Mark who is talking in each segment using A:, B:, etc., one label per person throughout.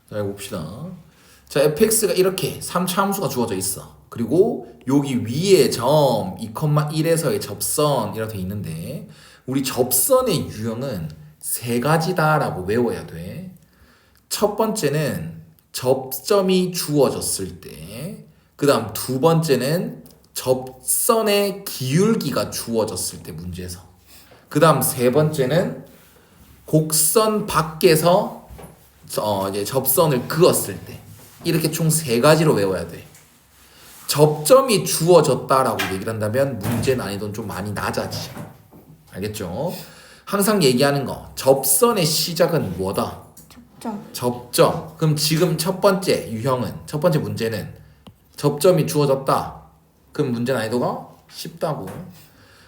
A: 자, 봅시다. 자, fx가 이렇게 3차 함수가 주어져 있어. 그리고 여기 위에 점 2,1에서의 접선 이렇게 돼 있는데 우리 접선의 유형은 세 가지다라고 외워야 돼. 첫 번째는 접점이 주어졌을 때, 그 다음 두 번째는 접선의 기울기가 주어졌을 때 문제에서, 그 다음 세 번째는 곡선 밖에서 이제 접선을 그었을 때. 이렇게 총 세 가지로 외워야 돼. 접점이 주어졌다라고 얘기를 한다면 문제 난이도는 좀 많이 낮아지. 알겠죠? 항상 얘기하는 거, 접선의 시작은 뭐다? 접점. 그럼 지금 첫 번째 유형은, 첫 번째 문제는 접점이 주어졌다. 그럼 문제 난이도가 쉽다고.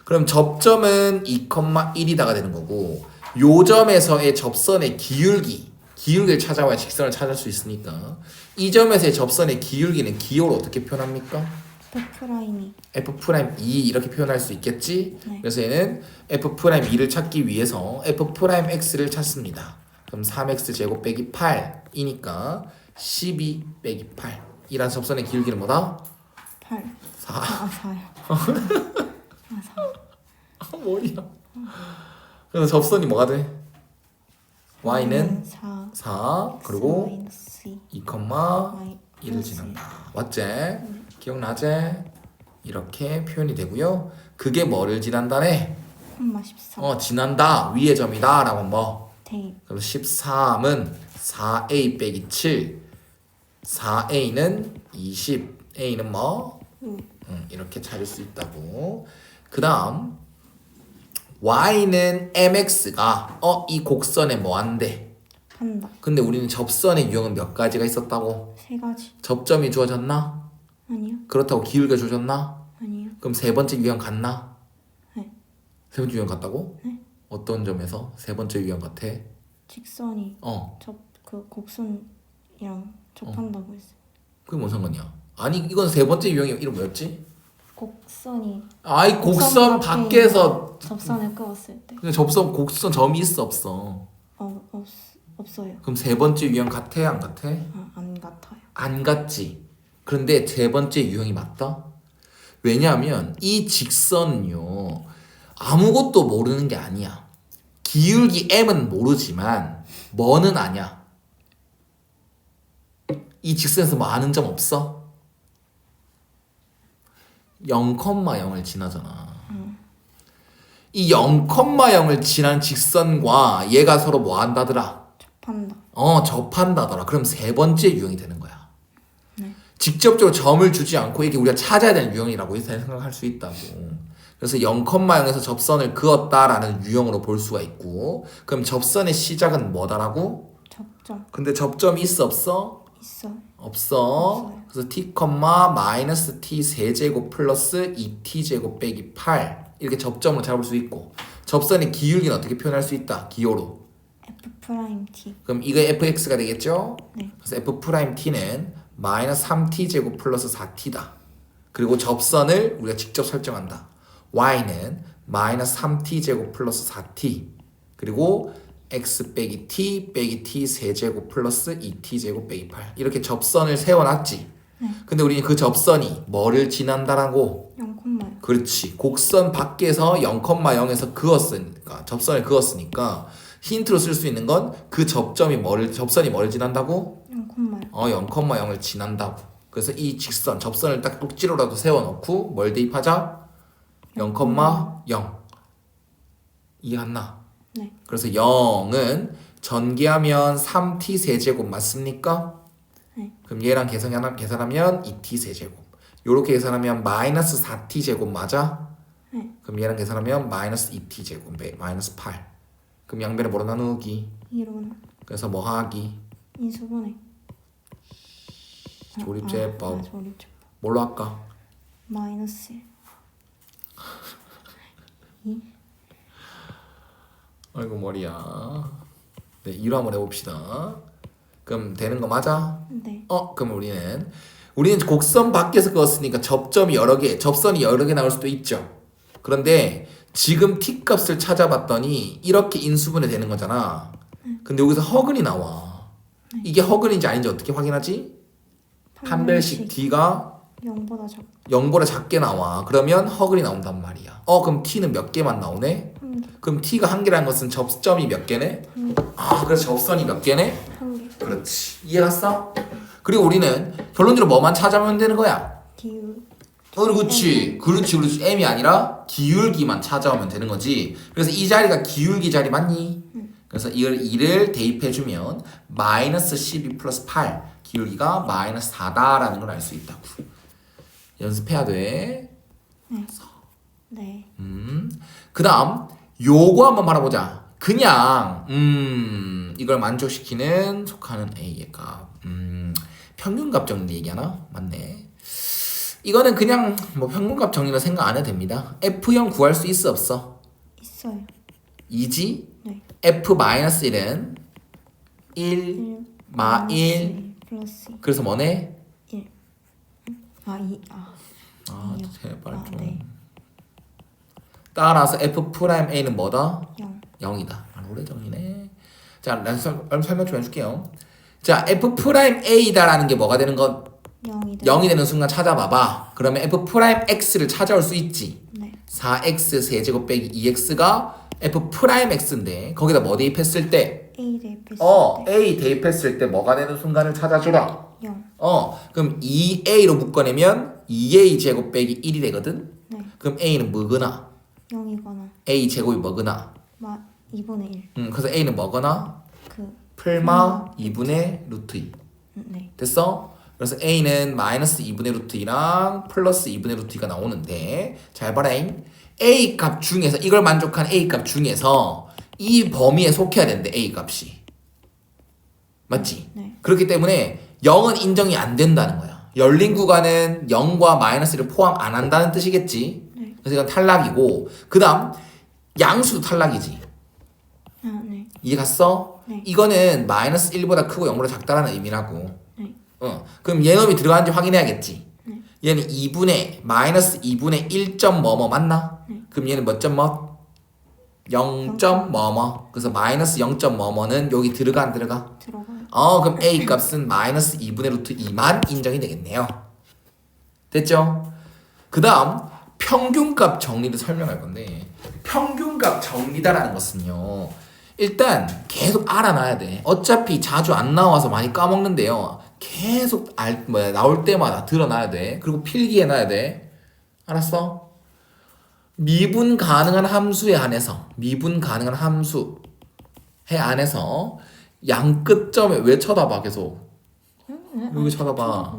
A: 그럼 접점은 2,1이다가 되는 거고, 요 점에서의 접선의 기울기를 찾아와야 직선을 찾을 수 있으니까 이 점에서의 접선의 기울기는 기호로 어떻게 표현합니까? F'2 이렇게 표현할 수 있겠지? 네. 그래서 얘는 F'2를 찾기 위해서 F'X를 찾습니다. 그럼 3x 제곱 빼기 8이니까 12 빼기 8 이란 접선의 기울기는 뭐다?
B: 8
A: 4
B: 4요. 4
A: 머리야. 그래서 접선이 뭐가 돼? y는 4 그리고 2,1을 지난다. 맞지? 기억나지? 이렇게 표현이 되고요. 그게 뭐를 지난다네?
B: 14.
A: 지난다. 위의 점이다. 라고 뭐?
B: 네.
A: 그럼 13은 4a 빼기 7. 4a는 20. a는 뭐? 이렇게 찾을 수 있다고. 그 다음 y는 mx가 이 곡선에 뭐 한대?
B: 한다.
A: 근데 우리는 접선의 유형은 몇 가지가 있었다고?
B: 3가지.
A: 접점이 주어졌나?
B: 아니요.
A: 그렇다고 기울기가 주어졌나?
B: 아니요.
A: 그럼 세 번째 유형 같나?
B: 네.
A: 세 번째 유형 같다고?
B: 네.
A: 어떤 점에서 세 번째 유형 같아?
B: 직선이 그 곡선이랑 접한다고 했어요.
A: 그게 뭔 상관이야? 아니 이건 세 번째 유형이 이름 뭐였지?
B: 곡선이
A: 곡선 밖에서
B: 접선을 그었을 때.
A: 근데 곡선 점이 있어 없어?
B: 없어요.
A: 그럼 세 번째 유형 같아 안 같아?
B: 안 같아요.
A: 안 같지. 그런데 세 번째 유형이 맞다? 왜냐하면 이 직선은요 아무것도 모르는 게 아니야. 기울기 m은 모르지만 뭐는 아냐. 이 직선에서 뭐 아는 점 없어? 0,0을 지나잖아. 이 0,0을 지난 직선과 얘가 서로 뭐 한다더라?
B: 접한다.
A: 접한다더라. 그럼 세 번째 유형이 되는 거야.
B: 네.
A: 직접적으로 점을 주지 않고 이렇게 우리가 찾아야 되는 유형이라고 생각할 수 있다고. 그래서 0,0에서 접선을 그었다라는 유형으로 볼 수가 있고, 그럼 접선의 시작은 뭐다라고?
B: 접점.
A: 근데 접점이 있어 없어?
B: 있어요.
A: 없어. 그래서 t, 마이너스 t 세제곱 플러스 2t 제곱 빼기 8 이렇게 접점을 잡을 수 있고, 접선의 기울기는 어떻게 표현할 수 있다? 기호로.
B: F'T.
A: 그럼 이거 fx가 되겠죠?
B: 네.
A: 그래서 f't는 마이너스 3t 제곱 플러스 4t다. 그리고 접선을 우리가 직접 설정한다. y는 마이너스 3t 제곱 플러스 4t 그리고 x 빼기 t 세제곱 플러스 2t 제곱 빼기 8 이렇게 접선을 세워놨지.
B: 네.
A: 근데 우리는 그 접선이 뭐를 지난다라고?
B: 0,0.
A: 그렇지. 곡선 밖에서 0,0에서 그었으니까 접선을 그었으니까 힌트로 쓸 수 있는 건 그 접선이 뭐를 지난다고?
B: 0,0.
A: 0,0을 지난다고. 그래서 이 직선 접선을 딱 꼭지로라도 세워놓고 뭘 대입하자? 0,0 이해갔나?
B: 네.
A: 그래서 0은 전개하면 3t 세제곱 맞습니까?
B: 네.
A: 그럼 얘랑 계산하면 2t 세제곱. 요렇게 계산하면 마이너스 4t 제곱 맞아?
B: 네.
A: 그럼 얘랑 계산하면 마이너스 2t 제곱 마이너스 8. 그럼 양변에 뭐로 나누기?
B: 2로.
A: 그래서 뭐 하기?
B: 인수분해.
A: 조립제법.
B: 조립제법.
A: 뭘로 할까?
B: 마이너스 2.
A: 아이고 머리야. 네, 2로 한번 해봅시다. 그럼 되는 거 맞아?
B: 네.
A: 그럼 우리는 곡선 밖에서 그었으니까 접선이 여러 개 나올 수도 있죠. 그런데 지금 t 값을 찾아봤더니 이렇게 인수분해 되는 거잖아. 근데 여기서 허근이 나와. 이게 허근인지 아닌지 어떻게 확인하지? 판별식 D가
B: 0보다 작다.
A: 0보다 작게 나와. 그러면 허근이 나온단 말이야. 그럼 T는 몇 개만 나오네?
B: 한 개.
A: 그럼 T가 한 개라는 것은 접점이 몇 개네?
B: 한 개.
A: 그래서 접선이 몇 개네?
B: 한 개.
A: 그렇지. 이해갔어? 그리고 우리는 결론적으로 뭐만 찾아보면 되는 거야?
B: 기울.
A: 그렇지. 그렇지. M이 아니라 기울기만 찾아오면 되는 거지. 그래서 이 자리가 기울기 자리 맞니? 그래서 이걸 2를 대입해주면 마이너스 12 플러스 8 기울기가 마이너스 4다라는 걸 알 수 있다고. 연습해야 돼.
B: 네.
A: 그 다음 요거 한번 바라보자. 그냥 이걸 만족시키는 속하는 A의 값. 평균값 정리 얘기하나? 맞네. 이거는 그냥 뭐 평균값 정리로 생각 안 해도 됩니다. F0 구할 수 있어 없어?
B: 있어요.
A: 2지?
B: 네.
A: F-1은 1,
B: 1
A: 마 1
B: 플러스
A: 그래서 뭐네?
B: 1. 아, 2. 이요.
A: 제발 좀.
B: 네.
A: 따라서 F'A는 뭐다?
B: 0.
A: 0이다. 오래 정리네. 자, 난 설명 좀 해줄게요. 자, F'A다라는 게 뭐가 되는 것?
B: 0이
A: 0이 되는 순간 찾아봐봐. 그러면 F'X를 찾아올 수 있지.
B: 네.
A: 4X 세제곱 빼기 2X가 F'X인데 거기다 뭐 대입했을 때?
B: A 대입했을 때
A: A 대입했을 때 뭐가 되는 순간을 찾아주라.
B: 0.
A: 그럼 2A로 묶어내면 2A 제곱 빼기 1이 되거든?
B: 네.
A: 그럼 A는 뭐거나?
B: 0이거나
A: A 제곱이 뭐거나?
B: 2분의 1.
A: 그래서 A는 뭐거나?
B: 그
A: 풀마 2분의 루트 2.
B: 네.
A: 됐어? 그래서 A는 마이너스 2분의 루트 2랑 플러스 2분의 루트 2가 나오는데 잘 봐라잉. A 값 중에서 이걸 만족한 A 값 중에서 이 범위에 속해야 되는데 A 값이 맞지?
B: 네.
A: 그렇기 때문에 0은 인정이 안 된다는 거야. 열린 구간은 0과 마이너스를 포함 안 한다는 뜻이겠지.
B: 네.
A: 그래서 이건 탈락이고 그 다음 양수도 탈락이지.
B: 네.
A: 이해 갔어?
B: 네.
A: 이거는 마이너스 1보다 크고 0보다 작다라는 의미라고.
B: 네.
A: 그럼 얘놈이 들어가는지 확인해야겠지.
B: 네.
A: 얘는 2분의 마이너스 2분의 1점 뭐뭐 맞나?
B: 네.
A: 그럼 얘는 몇 점 뭐? 0점 뭐뭐. 그래서 마이너스 0점 뭐뭐는 여기 들어가 안 들어가?
B: 들어가요.
A: 그럼 A 값은 마이너스 2분의 루트 2만 인정이 되겠네요. 됐죠? 그 다음 평균값 정리를 설명할 건데 평균값 정리다라는 것은요. 일단 계속 알아놔야 돼. 어차피 자주 안 나와서 많이 까먹는데요. 계속 나올 때마다 드러나야 돼. 그리고 필기해놔야 돼. 알았어? 미분 가능한 함수에 한해서 미분 가능한 함수에 안에서 양 끝점에 왜 쳐다봐 계속? 여기 쳐다봐.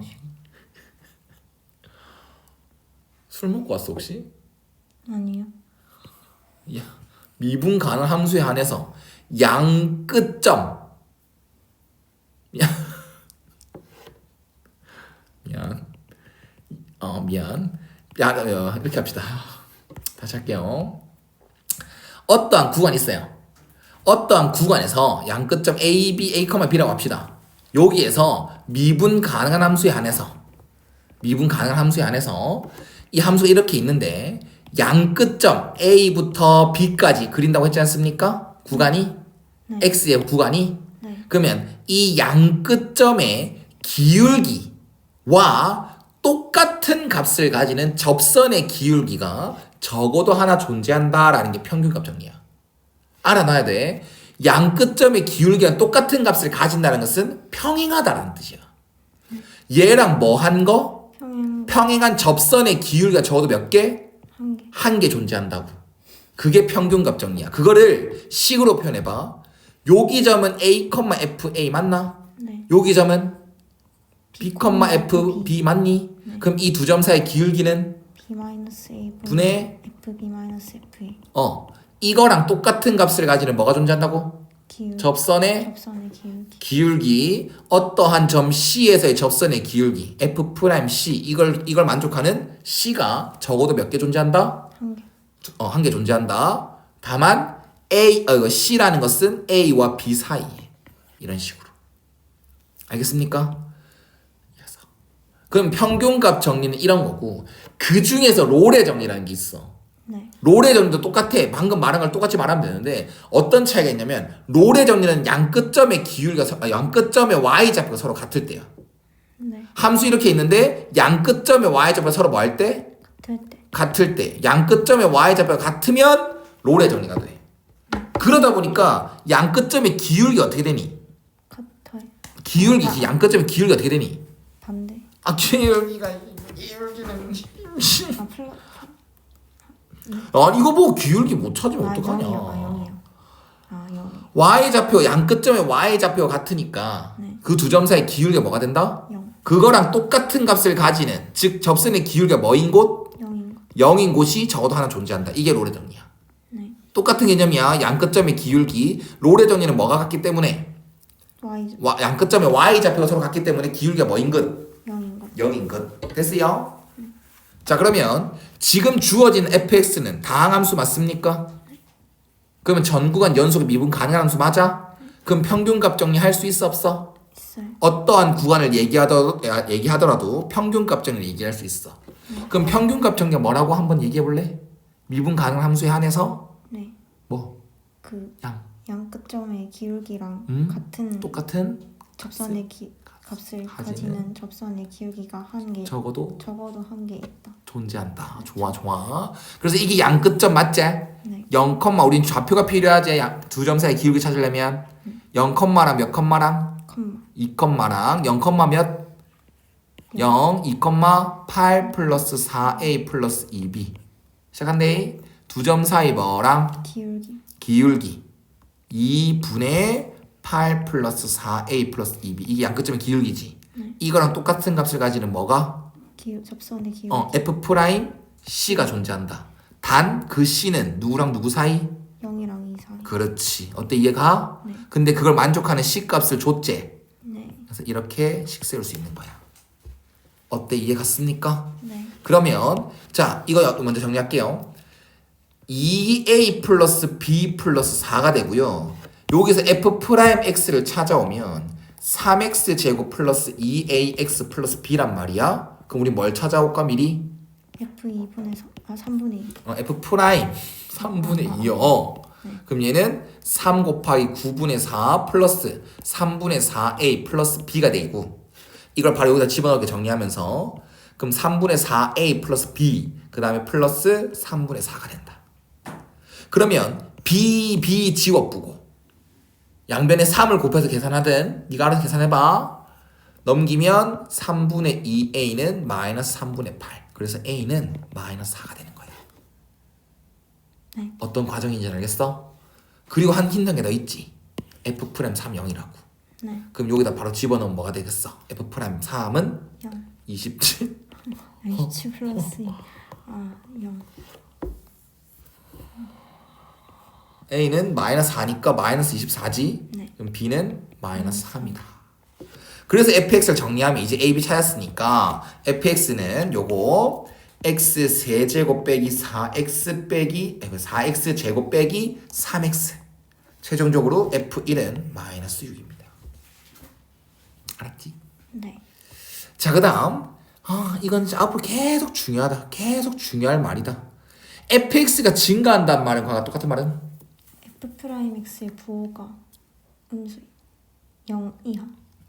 A: 술 먹고 왔어 혹시?
B: 아니요.
A: 야, 미분 가능한 함수에 한해서 양 끝점 미안 이렇게 합시다. 다시 할게요. 어떠한 구간이 있어요. 어떠한 구간에서 양 끝점 A, B, A, B라고 합시다. 여기에서 미분 가능한 함수에 한해서 이 함수가 이렇게 있는데 양 끝점 A부터 B까지 그린다고 했지 않습니까? 구간이
B: 네.
A: X의 구간이
B: 네.
A: 그러면 이 양 끝점의 기울기와 똑같은 값을 가지는 접선의 기울기가 적어도 하나 존재한다라는 게 평균값 정리야. 알아놔야 돼. 양 끝점의 기울기가 똑같은 값을 가진다는 것은 평행하다라는 뜻이야. 얘랑 뭐 한 거? 평행한 접선의 기울기가 적어도 몇 개?
B: 한 개.
A: 한 개 존재한다고. 그게 평균값 정리야. 그거를 식으로 표현해봐. 여기 점은 A, FA 맞나?
B: 네.
A: 여기 점은 B, F, B 맞니?
B: 네.
A: 그럼 이 두 점 사이의 기울기는
B: B-A
A: 분의
B: FB-FA
A: 이거랑 똑같은 값을 가지는 뭐가 존재한다고? 접선의 기울기. 어떠한 점 C에서의 접선의 기울기 F'C 이걸 만족하는 C가 적어도 몇 개 존재한다?
B: 한 개.
A: 한 개 존재한다. 다만 C라는 것은 A와 B 사이에 이런 식으로. 알겠습니까? 그럼 평균값 정리는 이런 거고 그 중에서 롤의 정리라는 게 있어.
B: 네.
A: 롤의 정리도 똑같아. 방금 말한 걸 똑같이 말하면 되는데 어떤 차이가 있냐면 롤의 정리는 양 끝점의 기울기가 양 끝점의 y좌표가 서로 같을 때야.
B: 네.
A: 함수 이렇게 있는데 양 끝점의 y좌표가 서로 뭐 할 때?
B: 같을 때.
A: 같을 때. 양 끝점의 y좌표가 같으면 롤의 정리가 돼. 그러다 보니까 양 끝점의 기울기 어떻게 되니?
B: 같아요.
A: 기울기 양 끝점의 기울기 어떻게 되니?
B: 반대.
A: 아 기울기는
B: 아 플러.
A: 아니 이거 보고 기울기 못 찾으면
B: 아
A: 어떡하냐.
B: 0이요. 아 0이요. 아 0.
A: y좌표 양 끝점의 y좌표가 같으니까
B: 네.
A: 그 두 점 사이 기울기가 뭐가 된다?
B: 0.
A: 그거랑 똑같은 값을 가지는 즉 접선의 기울기가 뭐인 곳?
B: 0인 거.
A: 0인 곳이 적어도 하나 존재한다. 이게 롤의 정리야.
B: 네.
A: 똑같은 개념이야. 양 끝점의 기울기. 롤의 정리는 뭐가 같기 때문에?
B: Y
A: 양 끝점의 y좌표가 서로 같기 때문에 기울기가 뭐인 것?
B: 0인 거.
A: 0인 것. 됐어요? 자 그러면 지금 주어진 fx는 다항함수 맞습니까? 그러면 전 구간 연속의 미분 가능한 함수 맞아? 그럼 평균값 정리할 수 있어 없어?
B: 있어요.
A: 어떠한 구간을 얘기하더라도 평균값 정리를 얘기할 수 있어. 그럼 평균값 정리가 뭐라고 한번 얘기해 볼래? 미분 가능한 함수에 한해서
B: 네.
A: 뭐?
B: 그
A: 양
B: 양 끝점의 기울기랑 같은
A: 똑같은
B: 접선의 값을 가지는 접선의 기울기가 한 개.
A: 적어도
B: 한 개 있다.
A: 존재한다. 좋아 좋아. 그래서 이게 양 끝점 맞지?
B: 네.
A: 0, 우린 좌표가 필요하지. 두 점 사이 기울기 찾으려면 0랑 몇 컴마랑?
B: 컴마.
A: 2컴마랑 0, 몇? 0, 2,8 플러스 4a 플러스 2b. 시작한대. 두 점 사이 뭐랑? 기울기 2분의 8 플러스 4a 플러스 2b. 이게 양 끝점의 기울기지.
B: 네.
A: 이거랑 똑같은 값을 가지는 뭐가?
B: 접선의 기울기.
A: f 프라임 c가 존재한다. 단 그 c는 누구랑 누구 사이?
B: 0이랑 2 사이.
A: 그렇지. 어때 이해가?
B: 네.
A: 근데 그걸 만족하는 c 값을 줬지.
B: 네.
A: 그래서 이렇게 식 세울 수 있는 거야. 어때 이해 갔습니까?
B: 네.
A: 그러면 자 이거 먼저 정리할게요. 2a 플러스 b 플러스 4가 되고요. 여기서 f 프라임 x를 찾아오면 3x 제곱 플러스 2ax 플러스 b란 말이야. 그럼 우리 뭘 찾아올까 미리?
B: F2분의 3분의 2.
A: f 프라임 3분의 2요.
B: 네.
A: 그럼 얘는 3 곱하기 9분의 4 플러스 3분의 4a 플러스 b가 되고 이걸 바로 여기다 집어넣게 정리하면서 그럼 3분의 4a 플러스 b 그 다음에 플러스 3분의 4가 된다. 그러면 b 지워보고 양변에 3을 곱해서 계산하든 네가 알아서 계산해봐. 넘기면 3분의 2a는 마이너스 3분의 8. 그래서 a는 마이너스 4가 되는 거야.
B: 네.
A: 어떤 과정인지 알겠어? 그리고 한 힌트한 게 더 있지. f 프라임 3 0이라고.
B: 네.
A: 그럼 여기다 바로 집어넣으면 뭐가 되겠어? f 프라임 3은
B: 0.
A: 27.
B: 27 플러스 2. 아 0.
A: a는 마이너스 4니까 마이너스 24지.
B: 네.
A: 그럼 b는 마이너스 3이다. 그래서 fx를 정리하면 이제 a, b 찾았으니까 fx는 요거 x 세제곱 빼기 4x 빼기 4x 제곱 빼기 3x. 최종적으로 f1은 마이너스 6입니다. 알았지?
B: 네.
A: 자, 그 다음 이건 이제 앞으로 계속 중요하다. 계속 중요할 말이다. fx가 증가한다는 말은 과거 똑같은 말은?
B: F 프라임 X의 부호가 음수 0 이하.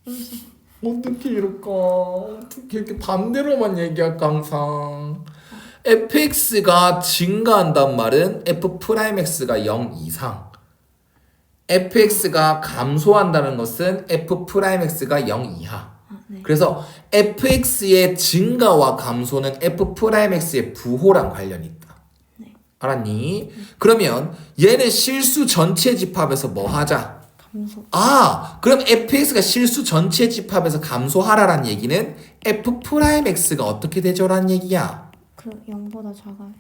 B: 음수.
A: 어떻게 이럴까? 어떻게 이렇게 반대로만 얘기할까 항상. fx가 증가한다는 말은 f 프라임 x가 0 이상. fx가 감소한다는 것은 f 프라임 x가 0 이하.
B: 네.
A: 그래서 fx의 증가와 감소는 f 프라임 x의 부호랑 관련이 있다.
B: 네.
A: 알았니? 그러면 얘는 실수 전체 집합에서 뭐 하자?
B: 감소.
A: 그럼 fx가 실수 전체 집합에서 감소하라란 얘기는 f 프라임 x가 어떻게 되죠라는 얘기야.
B: 그 0보다 작아요.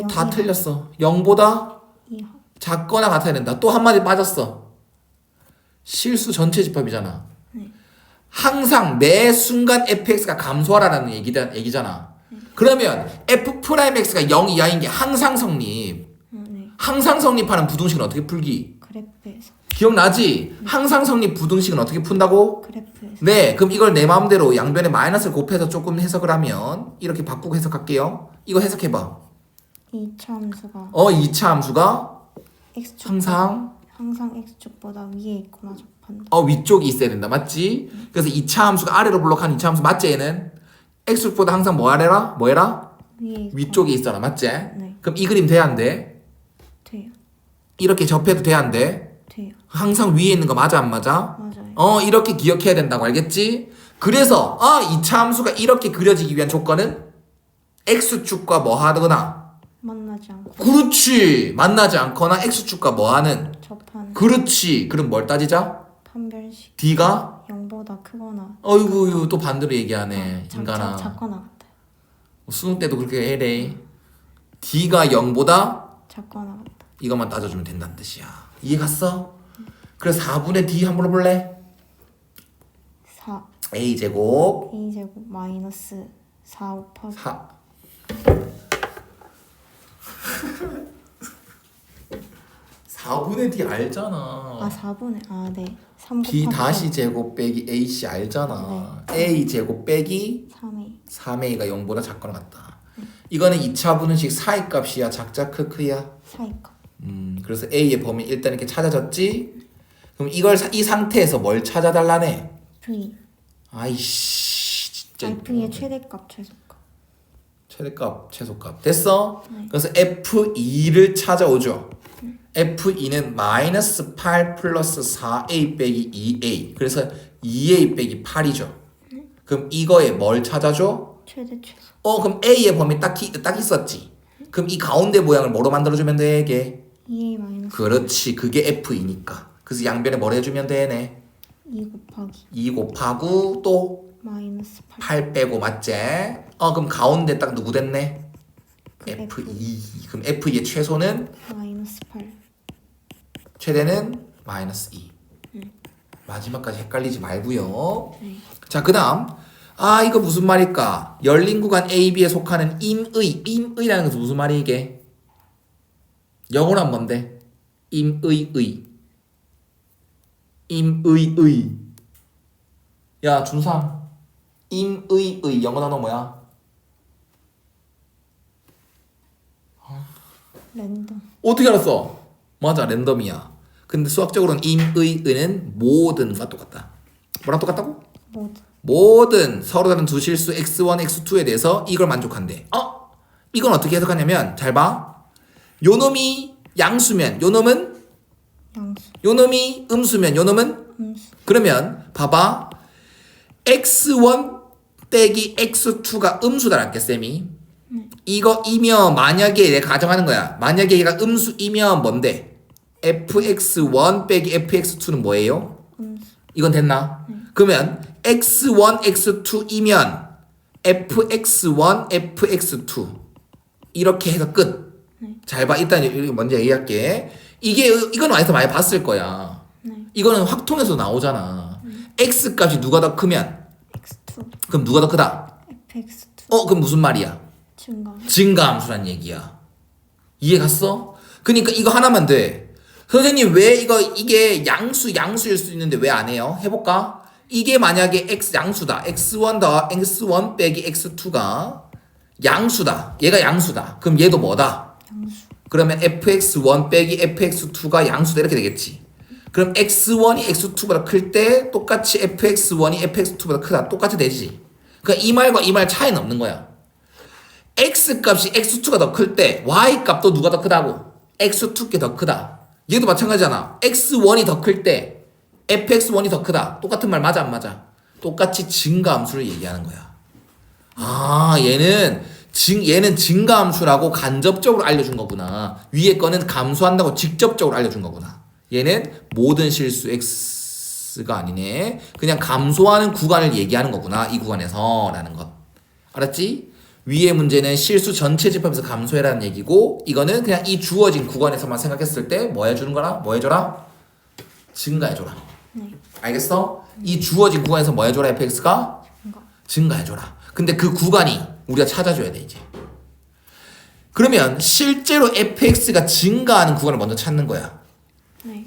A: 다
B: 이하.
A: 틀렸어. 0보다
B: 이하.
A: 작거나 같아야 된다. 또 한마디 빠졌어. 실수 전체 집합이잖아.
B: 네.
A: 항상 매 순간 fx가 감소하라는 얘기잖아. 그러면 f 프라임 x가 0 이하인 게 항상 성립.
B: 네.
A: 항상 성립하는 부등식은 어떻게 풀기?
B: 그래프에서.
A: 기억나지? 항상 성립 부등식은 어떻게 푼다고?
B: 그래프에서.
A: 네, 그럼 이걸 내 마음대로 양변에 마이너스를 곱해서 조금 해석을 하면 이렇게 바꾸고 해석할게요. 이거 해석해봐.
B: 2차 함수가
A: 2차 함수가
B: x축
A: 항상
B: x축보다 위에 있거나 접한다.
A: 위쪽이 있어야 된다. 맞지? 그래서 2차 함수가 아래로 블록한 2차 함수 맞지? 얘는 x축보다 항상 뭐 하래라? 뭐 해라?
B: 위에
A: 위쪽에 있어라. 맞지?
B: 네.
A: 그럼 이 그림 돼야 안 돼?
B: 돼요.
A: 이렇게 접해도 돼야 안 돼?
B: 돼요.
A: 항상 위에 있는 거 맞아 안 맞아?
B: 맞아요.
A: 이렇게 기억해야 된다고 알겠지? 그래서 2차 함수가 이렇게 그려지기 위한 조건은 x축과 뭐 하거나
B: 만나지 않고
A: 그렇지 만나지 않거나 x축과 뭐 하는
B: 접하는
A: 그렇지 그럼 뭘 따지자?
B: 판별식
A: d가
B: 0보다 크거나
A: 어이구 또 반대로 얘기하네 인간아
B: 작거나 같아요.
A: 수능 때도 그렇게 해래 d가 0보다
B: 작거나 같다.
A: 이것만 따져주면 된다는 뜻이야 이해 갔어? 그래서 4분의 d 한번 볼래?
B: 4
A: a제곱
B: a제곱 마이너스 4 곱하기
A: 4 4분의 d 알잖아
B: 4분의 네 3
A: d
B: 곱하기
A: 다시 제곱 빼기 ac 알잖아 a 제곱 빼기
B: 3a
A: 3a가 0보다 작거나 같다 이거는 2차 분식 사이 값이야 작자 크크야
B: 사이값
A: 그래서 a의 범위 일단 이렇게 찾아졌지 그럼 이걸 이 상태에서 뭘 찾아달라네
B: v
A: 아이씨 진짜
B: v의 최대값 최소값
A: 최대값 최소값 됐어?
B: 네.
A: 그래서 f2를 찾아오죠 f2는 마이너스 8 플러스 4a 빼기 2a 그래서 2a 빼기 8이죠 그럼 이거에 뭘 찾아줘?
B: 최대 최소
A: 그럼 a의 범위 딱 있었지 그럼 이 가운데 모양을 뭐로 만들어주면 돼 이게
B: 2a 마이너스
A: 그렇지 그게 f2니까 그래서 양변에 뭘 해주면 되네
B: 2 곱하기
A: 2 곱하고 또
B: 마이너스 8
A: 8 빼고 맞지? 그럼 가운데 딱 누구 됐네?
B: 그
A: f2 그럼 f2의 최소는
B: 마이너스 8
A: 최대는 마이너스 2 마지막까지 헷갈리지 말고요
B: 네.
A: 자 그 다음 이거 무슨 말일까 열린 구간 AB에 속하는 임의라는 것은 무슨 말이 이게 영어로 하면 뭔데 임의의 야 준상 임의의 영어 단어 뭐야
B: 랜덤
A: 어떻게 알았어 맞아 랜덤이야 근데 수학적으로는 임의는 모든과 똑같다 뭐랑 똑같다고? 모든 서로 다른 두 실수 x1, x2에 대해서 이걸 만족한대 이건 어떻게 해석하냐면 잘봐 요놈이 양수면 요놈은
B: 양수
A: 요놈이 음수면 요놈은
B: 음수
A: 그러면 봐봐 x1 빼기 x2가 음수다랄게 쌤이 이거 이면 만약에 내가 가정하는 거야 만약에 얘가 음수이면 뭔데 fx1 빼기 fx2는 뭐예요?
B: 음수
A: 이건 됐나? 그러면 x1 x2이면 fx1 fx2 이렇게 해서 끝 잘 봐 일단 이거 먼저 얘기할게 이건 어디서 많이 봤을 거야 이거는 확통에서 나오잖아 x 값이 누가 더 크면
B: x2
A: 그럼 누가 더 크다?
B: fx2
A: 그럼 무슨 말이야?
B: 증가
A: 증가함수란 얘기야. 이해 갔어? 그러니까 이거 하나만 돼. 선생님 왜 이게 양수일 수 있는데 왜 안 해요? 해볼까? 이게 만약에 x 양수다. x1 더 x1 빼기 x2가 양수다. 얘가 양수다. 그럼 얘도 뭐다?
B: 양수
A: 그러면 fx1 빼기 fx2가 양수다 이렇게 되겠지. 그럼 x1이 x2보다 클 때 똑같이 fx1이 fx2보다 크다. 똑같이 되지. 그러니까 이 말과 이 말 차이는 없는 거야. x 값이 x2가 더 클 때 y 값도 누가 더 크다고? x2께 더 크다. 얘도 마찬가지잖아. x1이 더 클 때 fx1이 더 크다. 똑같은 말 맞아 안 맞아? 똑같이 증가함수를 얘기하는 거야. 얘는 증가함수라고 간접적으로 알려준 거구나. 위에 거는 감소한다고 직접적으로 알려준 거구나. 얘는 모든 실수 x가 아니네. 그냥 감소하는 구간을 얘기하는 거구나. 이 구간에서 라는 것. 알았지? 위의 문제는 실수 전체 집합에서 감소해라는 얘기고 이거는 그냥 이 주어진 구간에서만 생각했을 때 뭐 해주는 거라? 뭐 해줘라? 증가해줘라. 알겠어? 이 주어진 구간에서 뭐 해줘라 fx가? 증가해줘라. 근데 그 구간이 우리가 찾아줘야 돼 이제. 그러면 실제로 fx가 증가하는 구간을 먼저 찾는 거야.
B: 네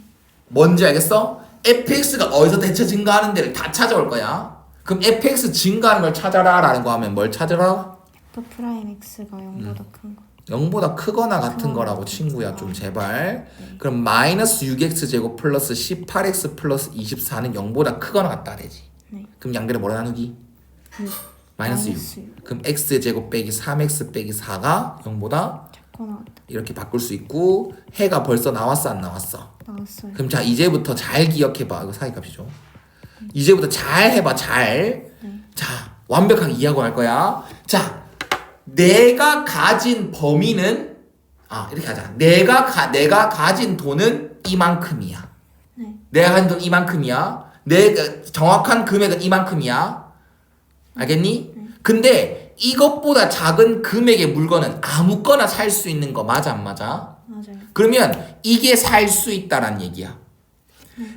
A: 뭔지 알겠어? fx가 어디서 대체 증가하는 데를 다 찾아올 거야. 그럼 fx 증가하는 걸 찾아라 라는 거 하면 뭘 찾아라?
B: f 프라임 x가 0보다 큰 거
A: 0보다 크거나 같은 거라고 친구야 좀 제발. 그럼 마이너스 6x 제곱 플러스 18x 플러스 24는 0보다 크거나 같다 되지.
B: 네.
A: 그럼 양변에 뭐라 나누기? 마이너스 6. 그럼 x 제곱 빼기 3x 빼기 4가 0보다
B: 작거나 같다.
A: 이렇게 바꿀 수 있고 해가 벌써 나왔어 안 나왔어?
B: 나왔어요.
A: 그럼 자 이제부터 잘 기억해봐. 이거 사이값이죠. 이제부터 잘 해봐 잘. 자 완벽하게 이해하고 할 거야. 자 내가 가진 범위는 이렇게 하자. 내가 가진 돈은 이만큼이야.
B: 네.
A: 내가 가진 돈 이만큼이야. 내 정확한 금액은 이만큼이야. 알겠니? 근데 이것보다 작은 금액의 물건은 아무거나 살 수 있는 거 맞아 안 맞아?
B: 맞아요.
A: 그러면 이게 살 수 있다란 얘기야.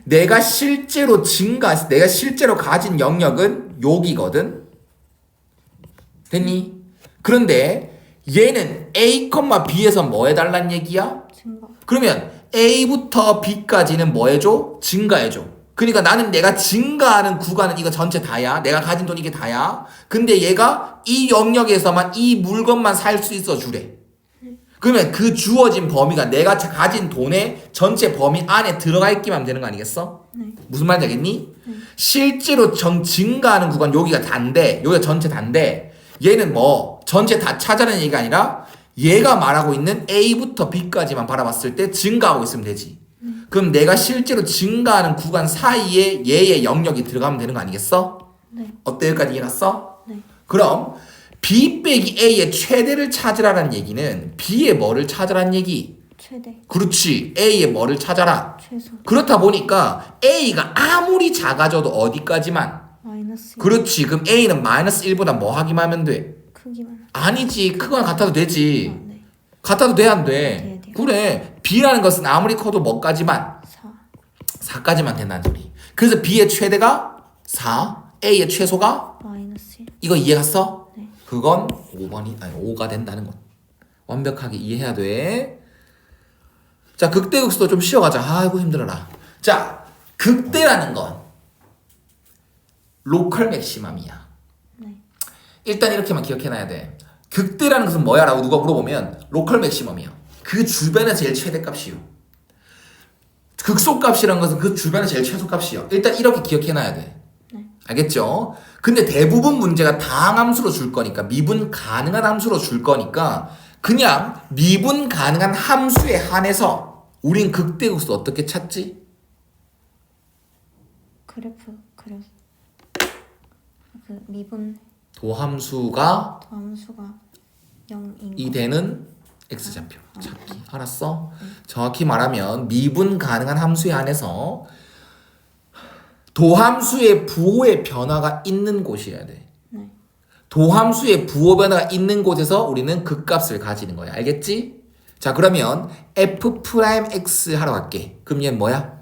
A: 내가 실제로 가진 영역은 여기거든. 됐니? 그런데 얘는 A, B에서 뭐 해달란 얘기야?
B: 증거.
A: 그러면 A부터 B까지는 뭐 해줘? 증가해줘. 그러니까 나는 내가 증가하는 구간은 이거 전체 다야. 내가 가진 돈 이게 다야. 근데 얘가 이 영역에서만 이 물건만 살 수 있어 주래. 그러면 그 주어진 범위가 내가 가진 돈의 전체 범위 안에 들어가 있기만 하면 되는 거 아니겠어?
B: 네.
A: 무슨 말인지 알겠니? 실제로 증가하는 구간 여기가 단데 여기가 전체 단데 얘는 뭐 전체 다 찾아내는 얘기가 아니라 얘가 말하고 있는 A부터 B까지만 바라봤을 때 증가하고 있으면 되지. 그럼 내가 실제로 증가하는 구간 사이에 얘의 영역이 들어가면 되는 거 아니겠어?
B: 네.
A: 어때? 여기까지 이해갔어?
B: 네.
A: 그럼 B 빼기 A의 최대를 찾으라는 얘기는 B의 뭐를 찾으라는 얘기?
B: 최대.
A: 그렇지. A의 뭐를 찾아라.
B: 최소.
A: 그렇다 보니까 A가 아무리 작아져도 어디까지만?
B: 마이너스.
A: 그렇지. 그럼 A는 마이너스 1보다 뭐 하기만 하면 돼?
B: 크기만.
A: 아니지. 크거나 같아도 되지.
B: 네.
A: 같아도 돼, 안 돼?
B: 돼요.
A: 그래. B라는 것은 아무리 커도 뭐까지만?
B: 4.
A: 4까지만 된다는 소리. 그래서 B의 최대가 4, A의 최소가?
B: 마이너스 1.
A: 이거 이해갔어?
B: 네.
A: 그건 5가 된다는 것. 완벽하게 이해해야 돼. 자, 극대극소도 좀 쉬어가자. 아이고 힘들어라. 자, 극대라는 건 로컬 맥시멈이야.
B: 네.
A: 일단 이렇게만 기억해놔야 돼. 극대라는 것은 뭐야? 라고 누가 물어보면 로컬 맥시멈이야. 그 주변에 제일 최대값이요. 극소값이라는 것은 그 주변에 제일 최소값이요. 일단 이렇게 기억해놔야 돼.
B: 네.
A: 알겠죠? 근데 대부분 문제가 다항함수로 줄 거니까 미분 가능한 함수로 줄 거니까 그냥 미분 가능한 함수에 한해서 우린 극대극소 어떻게 찾지?
B: 그래프 그려서 그 미분
A: 도함수가
B: 함수가 0인
A: 이 되는 x좌표 찾기. 알았어? 정확히 말하면 미분 가능한 함수에 한해서 도함수의 부호의 변화가 있는 곳이어야 돼.
B: 네.
A: 도함수의 부호 변화가 있는 곳에서 우리는 극값을 가지는 거야. 알겠지? 자, 그러면 f'(x) 하러 갈게. 그럼 얘는 뭐야?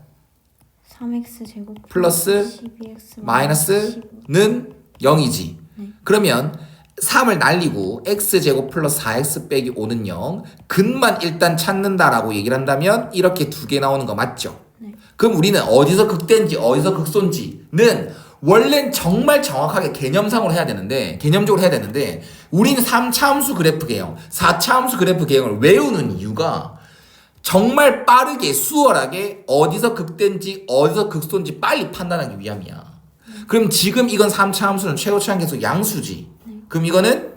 B: 3x 제곱
A: 플러스
B: 12x
A: 마이너스는 0이지.
B: 네.
A: 그러면 3을 날리고 x제곱 플러스 4x 빼기 5는 0. 근만 일단 찾는다라고 얘기를 한다면 이렇게 두 개 나오는 거 맞죠?
B: 네.
A: 그럼 우리는 어디서 극대인지 어디서 극소인지는 원래는 정말 정확하게 개념상으로 해야 되는데 개념적으로 해야 되는데 우리는 3차 함수 그래프 개형, 4차 함수 그래프 개형을 외우는 이유가 정말 빠르게 수월하게 어디서 극대인지 어디서 극소인지 빨리 판단하기 위함이야. 그럼 지금 이건 3차 함수는 최고차항 계속 양수지. 그럼 이거는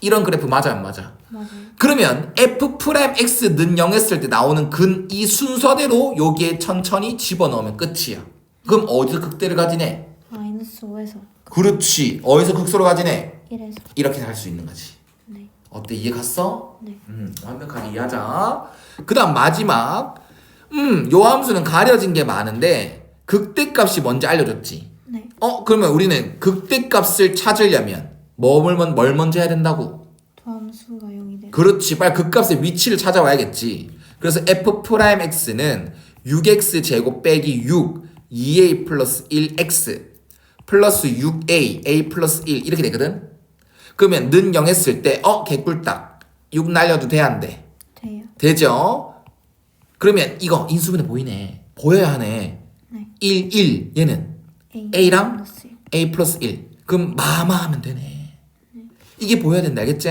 A: 이런 그래프 맞아 안 맞아?
B: 맞아요.
A: 그러면 f'x는 0 했을 때 나오는 이 순서대로 여기에 천천히 집어넣으면 끝이야. 그럼 어디서 극대를 가지네?
B: 마이너스 5에서
A: 그렇지. 어디서 극소로 가지네?
B: 1에서
A: 이렇게 할 수 있는 거지.
B: 네.
A: 어때? 이해 갔어?
B: 네.
A: 완벽하게 이해하자. 그 다음 마지막 요 함수는 가려진 게 많은데 극대값이 뭔지 알려줬지.
B: 네.
A: 그러면 우리는 극대값을 찾으려면 뭘 먼저 해야 된다고?
B: 도함수가 0이 되는
A: 그렇지. 빨리 극값의 위치를 찾아와야겠지. 그래서 f'x는 6x 제곱 빼기 6 2a 플러스 1x 플러스 6a a 플러스 1 이렇게 되거든. 그러면 는 0 했을 때 개꿀딱 6 날려도 돼 안 돼?
B: 돼요.
A: 되죠? 그러면 이거 인수분해 보이네. 보여야 하네.
B: 네.
A: 1 1 얘는
B: A
A: A랑
B: 플러스 1.
A: a 플러스 1 그럼 마마 하면 되네. 이게 보여야 된다 알겠지?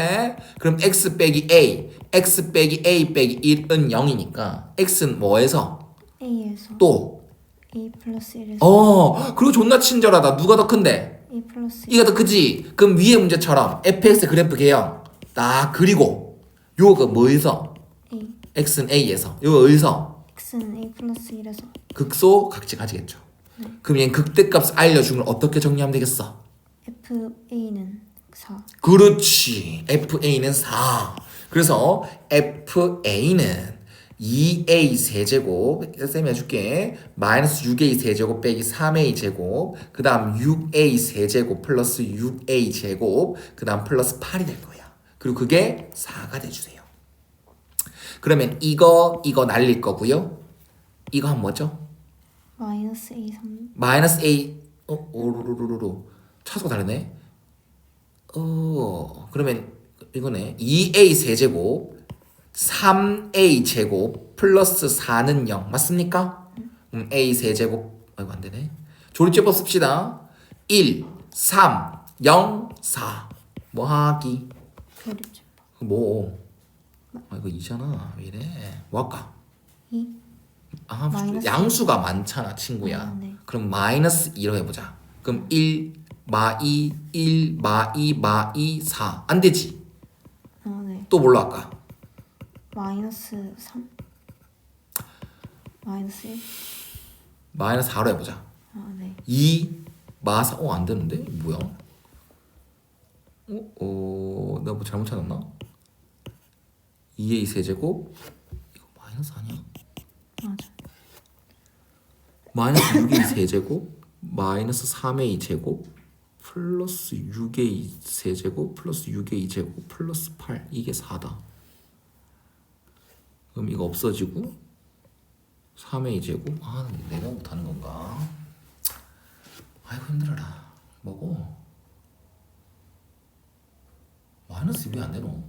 A: 그럼 x 빼기 a x 빼기 a 빼기 1은 0이니까 x는 뭐에서?
B: A에서
A: 또
B: A 플러스 1에서
A: 그리고 존나 친절하다. 누가 더 큰데?
B: A 플러스
A: 이가 더 크지? 그럼 위에 문제처럼 fx 그래프 개형 딱 그리고 요거 뭐에서?
B: A
A: x는 a에서 요거 어디서?
B: X는 A 플러스 1에서
A: 극소 각지 가지겠죠. 그럼 얘는 극대값 알려준 걸 어떻게 정리하면 되겠어?
B: FA는 4
A: 그렇지. FA는 4. 그래서 FA는 2A 세제곱 쌤이 해줄게. 마이너스 6A 세제곱 빼기 3A 제곱 그 다음 6A 세제곱 플러스 6A 제곱 그 다음 플러스 8이 될 거야. 그리고 그게 4가 돼주세요. 그러면 이거 날릴 거고요. 이거 하면 뭐죠?
B: 마이너스 A 3
A: 마이너스 A 오루루루루 차수가 다르네. 그러면 이거네. 2A 세제곱 3A 제곱 플러스 4는 0 맞습니까? A 세제곱 아이고 안되네. 조립제법 씁시다. 1 3 0 4 뭐하기
B: 조립제법
A: 뭐 이거 2잖아. 왜 이래. 뭐 할까?
B: 2 마이너스
A: 양수가 많잖아 친구야.
B: 네.
A: 그럼 마이너스 2로 해보자. 그럼 1 마2 1 마2 마2 4 안되지.
B: 네.
A: 또 뭘로 할까?
B: 마이너스 3 마이너스 1
A: 마이너스 4로 해보자.
B: 네.
A: 2 마4 안되는데? 뭐야? 내가 뭐 잘못 찾았나? 2a 세제곱 이거 마이너스 아니야?
B: 맞아.
A: 마이너스 6a 세제곱 마이너스 3a 제곱 플러스 6a 세제곱 플러스 6a 제곱 플러스 8 이게 4다. 그럼 이거 없어지고 3a 제곱 내가 못하는 건가? 아이고 힘들어라. 뭐고? 마이너스 왜 안 되노?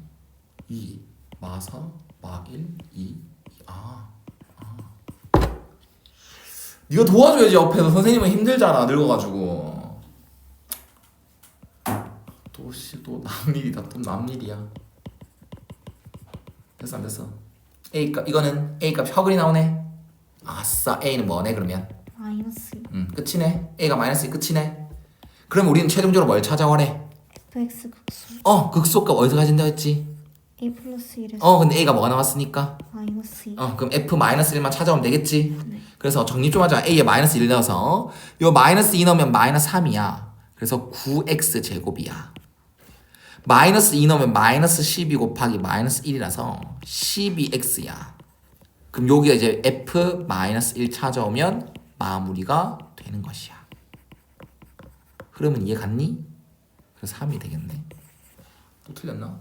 A: 2 마4 마1 2 네가 도와줘야지. 옆에서 선생님은 힘들잖아 늙어가지고. 또 남일이다. 또 남일이야. 됐어 안 됐어? A 값 이거는 A 값 허글이 나오네. 아싸 A는 뭐네 그러면?
B: 마이너스
A: 끝이네. A가 마이너스 2 끝이네. 그럼 우리는 최종적으로 뭘 찾아오래?
B: FX 극소
A: 극소값 어디서 가진다 했지?
B: A 플러스 1에서
A: 근데 A가 뭐가 나왔으니까?
B: 마이너스 2
A: 그럼 F 마이너스 1만 찾아오면 되겠지?
B: 네.
A: 그래서 정리 좀 하자. A에 마이너스 1 넣어서 요 마이너스 2 넣으면 마이너스 3이야. 그래서 9x 제곱이야. 마이너스 2 넣으면 마이너스 12 곱하기 마이너스 1이라서 12x야. 그럼 여기가 이제 F 마이너스 1 찾아오면 마무리가 되는 것이야. 흐름은 이해 갔니? 그래서 3이 되겠네. 또 틀렸나?